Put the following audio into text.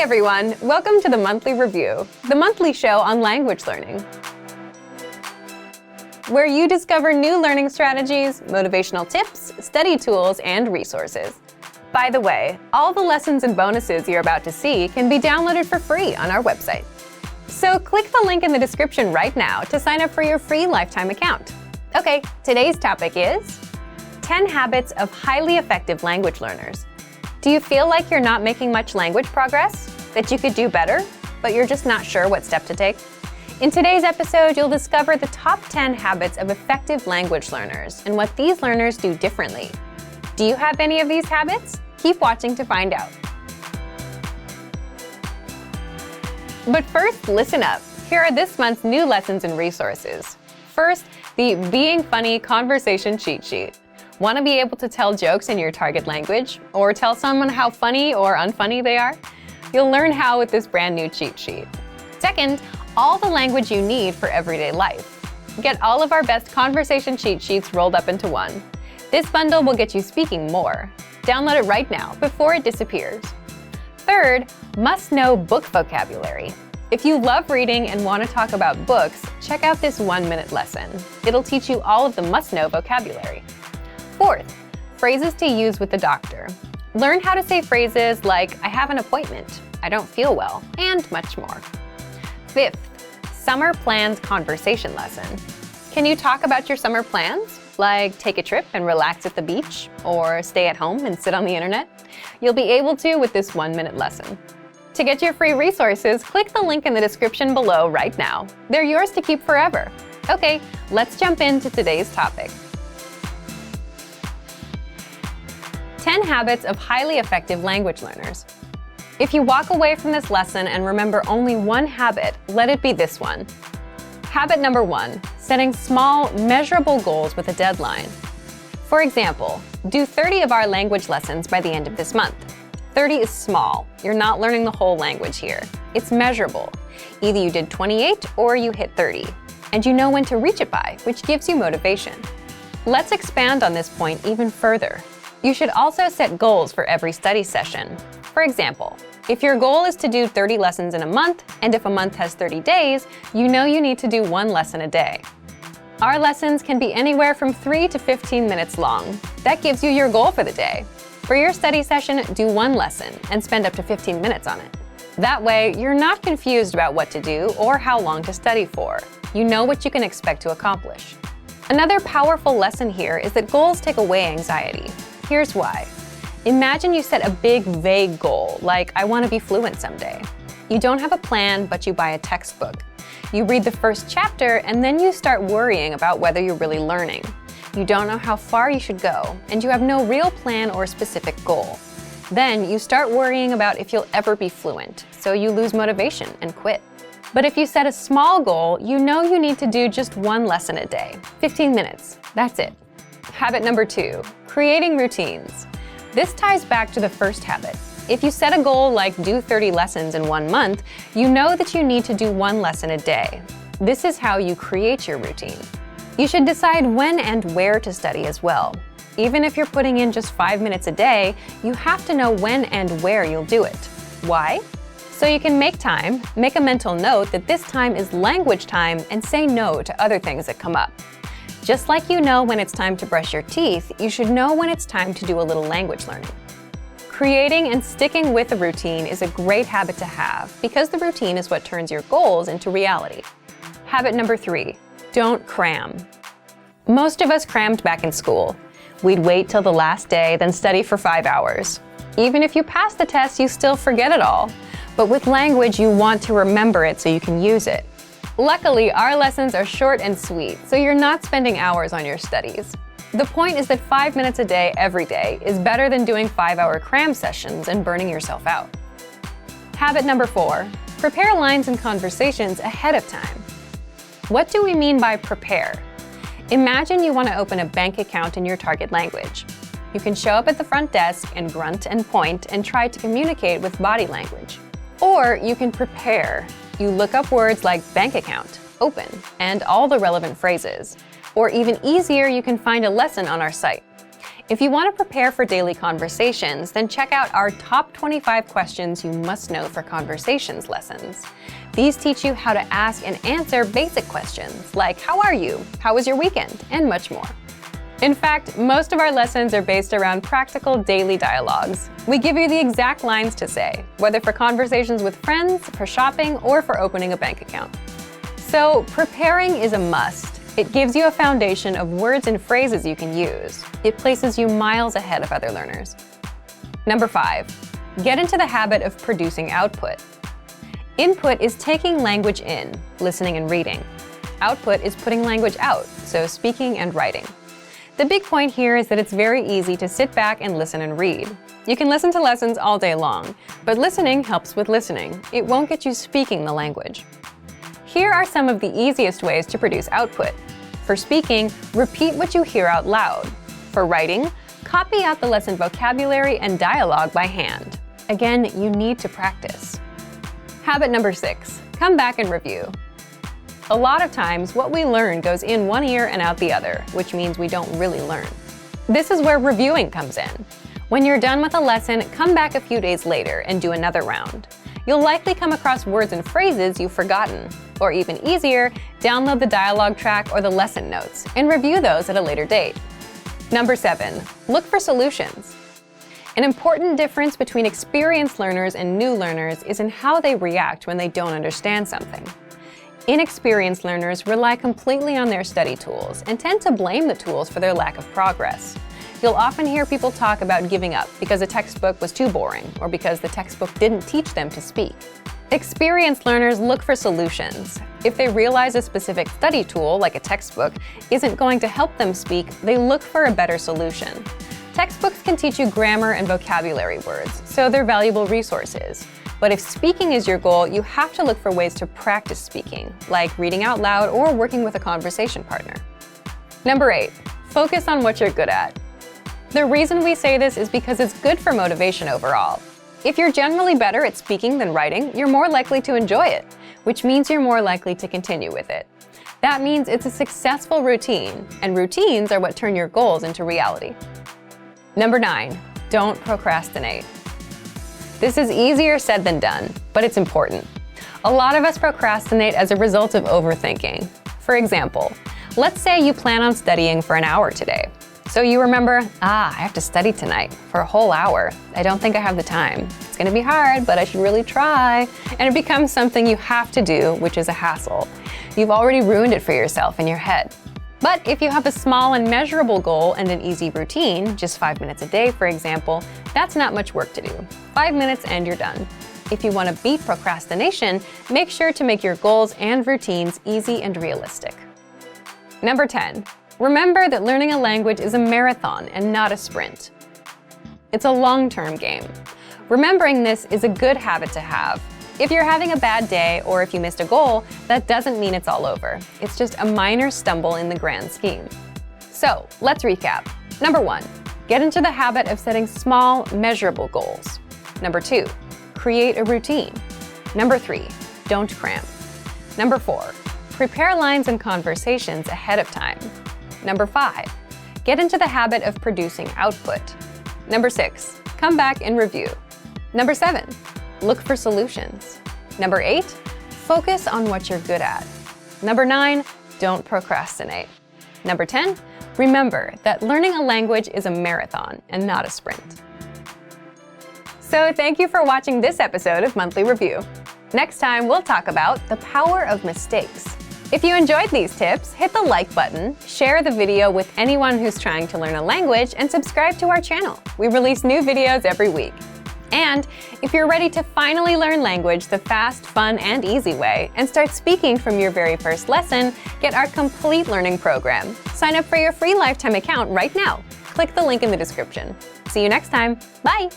everyone, welcome to the Monthly Review, the monthly show on language learning, where you discover new learning strategies, motivational tips, study tools, and resources. By the way, all the lessons and bonuses you're about to see can be downloaded for free on our website. So click the link in the description right now to sign up for your free lifetime account. Okay, today's topic is 10 habits of highly effective language learners. Do you feel like you're not making much language progress? That you could do better, but you're just not sure what step to take? In today's episode, you'll discover the top 10 habits of effective language learners and what these learners do differently. Do you have any of these habits? Keep watching to find out. But first, listen up. Here are this month's new lessons and resources. First, the Being Funny Conversation Cheat Sheet. Want to be able to tell jokes in your target language, or tell someone how funny or unfunny they are? You'll learn how with this brand new cheat sheet. Second, all the language you need for everyday life. Get all of our best conversation cheat sheets rolled up into one. This bundle will get you speaking more. Download it right now before it disappears. Third, must-know book vocabulary. If you love reading and want to talk about books, check out this 1-minute lesson. It'll teach you all of the must-know vocabulary. Fourth, phrases to use with the doctor. Learn how to say phrases like, I have an appointment, I don't feel well, and much more. Fifth, summer plans conversation lesson. Can you talk about your summer plans? Like take a trip and relax at the beach, or stay at home and sit on the internet? You'll be able to with this 1-minute lesson. To get your free resources, click the link in the description below right now. They're yours to keep forever. Okay, let's jump into today's topic. 10 habits of highly effective language learners. If you walk away from this lesson and remember only one habit, let it be this one. Habit number 1, setting small, measurable goals with a deadline. For example, do 30 of our language lessons by the end of this month. 30 is small. You're not learning the whole language here. It's measurable. Either you did 28 or you hit 30, and you know when to reach it by, which gives you motivation. Let's expand on this point even further. You should also set goals for every study session. For example, if your goal is to do 30 lessons in a month, and if a month has 30 days, you know you need to do 1 lesson a day. Our lessons can be anywhere from 3 to 15 minutes long. That gives you your goal for the day. For your study session, do 1 lesson and spend up to 15 minutes on it. That way, you're not confused about what to do or how long to study for. You know what you can expect to accomplish. Another powerful lesson here is that goals take away anxiety. Here's why. Imagine you set a big, vague goal, like I want to be fluent someday. You don't have a plan, but you buy a textbook. You read the first chapter, and then you start worrying about whether you're really learning. You don't know how far you should go, and you have no real plan or specific goal. Then you start worrying about if you'll ever be fluent, so you lose motivation and quit. But if you set a small goal, you know you need to do just 1 lesson a day, 15 minutes, that's it. Habit number 2, creating routines. This ties back to the first habit. If you set a goal like do 30 lessons in 1 month, you know that you need to do 1 lesson a day. This is how you create your routine. You should decide when and where to study as well. Even if you're putting in just 5 minutes a day, you have to know when and where you'll do it. Why? So you can make time, make a mental note that this time is language time, and say no to other things that come up. Just like you know when it's time to brush your teeth, you should know when it's time to do a little language learning. Creating and sticking with a routine is a great habit to have because the routine is what turns your goals into reality. Habit number 3, don't cram. Most of us crammed back in school. We'd wait till the last day, then study for 5 hours. Even if you pass the test, you still forget it all. But with language, you want to remember it so you can use it. Luckily, our lessons are short and sweet, so you're not spending hours on your studies. The point is that 5 minutes a day every day is better than doing 5-hour cram sessions and burning yourself out. Habit number 4, prepare lines and conversations ahead of time. What do we mean by prepare? Imagine you want to open a bank account in your target language. You can show up at the front desk and grunt and point and try to communicate with body language. Or you can prepare. You look up words like bank account, open, and all the relevant phrases. Or even easier, you can find a lesson on our site. If you want to prepare for daily conversations, then check out our top 25 questions you must know for conversations lessons. These teach you how to ask and answer basic questions like how are you, how was your weekend, and much more. In fact, most of our lessons are based around practical daily dialogues. We give you the exact lines to say, whether for conversations with friends, for shopping, or for opening a bank account. So preparing is a must. It gives you a foundation of words and phrases you can use. It places you miles ahead of other learners. Number 5, get into the habit of producing output. Input is taking language in, listening and reading. Output is putting language out, so speaking and writing. The big point here is that it's very easy to sit back and listen and read. You can listen to lessons all day long, but listening helps with listening. It won't get you speaking the language. Here are some of the easiest ways to produce output. For speaking, repeat what you hear out loud. For writing, copy out the lesson vocabulary and dialogue by hand. Again, you need to practice. Habit number 6, come back and review. A lot of times, what we learn goes in one ear and out the other, which means we don't really learn. This is where reviewing comes in. When you're done with a lesson, come back a few days later and do another round. You'll likely come across words and phrases you've forgotten. Or even easier, download the dialogue track or the lesson notes and review those at a later date. Number 7, look for solutions. An important difference between experienced learners and new learners is in how they react when they don't understand something. Inexperienced learners rely completely on their study tools and tend to blame the tools for their lack of progress. You'll often hear people talk about giving up because a textbook was too boring or because the textbook didn't teach them to speak. Experienced learners look for solutions. If they realize a specific study tool, like a textbook, isn't going to help them speak, they look for a better solution. Textbooks can teach you grammar and vocabulary words, so they're valuable resources. But if speaking is your goal, you have to look for ways to practice speaking, like reading out loud or working with a conversation partner. Number 8, focus on what you're good at. The reason we say this is because it's good for motivation overall. If you're generally better at speaking than writing, you're more likely to enjoy it, which means you're more likely to continue with it. That means it's a successful routine, and routines are what turn your goals into reality. Number 9, don't procrastinate. This is easier said than done, but it's important. A lot of us procrastinate as a result of overthinking. For example, let's say you plan on studying for an hour today. So you remember, I have to study tonight for a whole hour. I don't think I have the time. It's gonna be hard, but I should really try. And it becomes something you have to do, which is a hassle. You've already ruined it for yourself in your head. But if you have a small and measurable goal and an easy routine, just 5 minutes a day, for example, that's not much work to do. 5 minutes and you're done. If you want to beat procrastination, make sure to make your goals and routines easy and realistic. Number 10. Remember that learning a language is a marathon and not a sprint. It's a long-term game. Remembering this is a good habit to have. If you're having a bad day or if you missed a goal, that doesn't mean it's all over. It's just a minor stumble in the grand scheme. So, let's recap. Number 1, get into the habit of setting small, measurable goals. Number 2, create a routine. Number 3, don't cram. Number 4, prepare lines and conversations ahead of time. Number 5, get into the habit of producing output. Number 6, come back and review. Number 7, look for solutions. Number 8, focus on what you're good at. Number 9, don't procrastinate. Number 10, remember that learning a language is a marathon and not a sprint. So thank you for watching this episode of Monthly Review. Next time, we'll talk about the power of mistakes. If you enjoyed these tips, hit the like button, share the video with anyone who's trying to learn a language, and subscribe to our channel. We release new videos every week. And if you're ready to finally learn language the fast, fun, and easy way, and start speaking from your very first lesson, get our complete learning program. Sign up for your free lifetime account right now. Click the link in the description. See you next time. Bye!